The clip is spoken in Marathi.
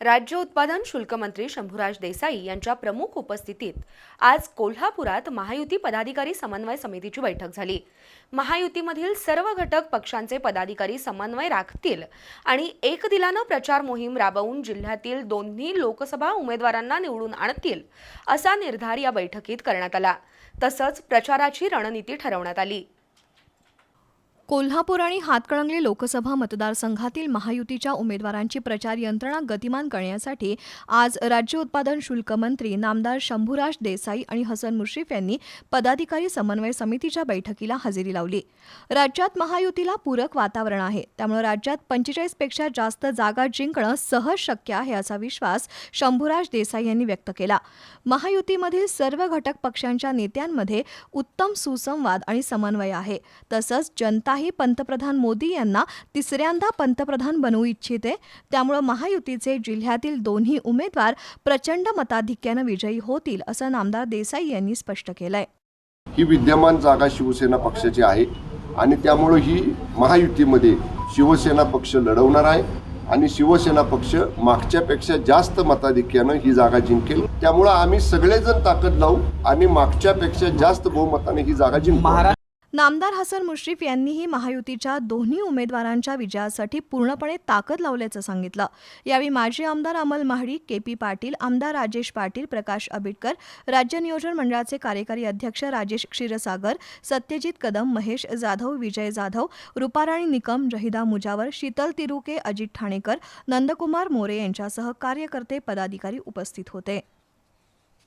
राज्य उत्पादन शुल्क मंत्री शंभूराज देसाई यांच्या प्रमुख उपस्थितीत आज कोल्हापुरात महायुती पदाधिकारी समन्वय समितीची बैठक झाली। महायुतीमधील सर्व घटक पक्षांचे पदाधिकारी समन्वय राखतील आणि एकदिलानं प्रचार मोहीम राबवून जिल्ह्यातील दोन्ही लोकसभा उमेदवारांना निवडून आणतील असा निर्धार या बैठकीत करण्यात आला। तसंच प्रचाराची रणनीती ठरवण्यात आली। कोल्हापूर आणि हातकणंगले लोकसभा मतदारसंघातील महायुतीच्या उमेदवारांची प्रचार यंत्रणा गतिमान करण्यासाठी आज राज्य उत्पादन शुल्क मंत्री नामदार शंभूराज देसाई आणि हसन मुश्रीफ यांनी पदाधिकारी समन्वय समितीच्या बैठकीला हजेरी लावली। राज्यात महायुतीला पूरक वातावरण आहे, त्यामुळे राज्यात 45 पेक्षा जास्त जागा जिंकणं सहज शक्य आहे असा विश्वास शंभूराज देसाई यांनी व्यक्त केला। महायुतीमधील सर्व घटक पक्षांच्या नेत्यांमध्ये उत्तम सुसंवाद आणि समन्वय आहे। तसंच जनता पंतप्रधान मोदी यांना तिसऱ्यांदा पंतप्रधान बनवू इच्छिते, त्यामुळे महायुतीचे जिल्ह्यातील दोन्ही उमेदवार प्रचंड मताधिक्याने विजयी होतील असं नामदार देसाई यांनी स्पष्ट केलंय। ही विद्यमान जागा शिवसेना पक्षाची आहे आणि त्यामुळे ही महायुतीमध्ये शिवसेना पक्ष लढवणार आहे आणि शिवसेना पक्ष मागच्यापेक्षा जास्त मताधिक्याने ही जागा जिंकेल। त्यामुळे आम्ही सगळेजण ताकद लावू आणि मागच्यापेक्षा जास्त बहुमताने ही जागा जिंकू। नामदार हसन मुश्रीफ यांनीही महायुतीच्या दोन्ही उमेदवारांच्या विजयासाठी पूर्णपणे ताकद लावल्याचं सांगितलं। यावेळी माजी आमदार अमल महाडी, के.पी. पाटील, आमदार राजेश पाटील, प्रकाश आबिटकर, राज्य नियोजन मंडळाचे कार्यकारी अध्यक्ष राजेश क्षीरसागर, सत्यजित कदम, महेश जाधव, विजय जाधव, रुपाराणी निकम, जहिदा मुजावर, शीतल तिरुके, अजित ठाणेकर, नंदकुमार मोरे यांच्यासह कार्यकर्ते पदाधिकारी उपस्थित होते।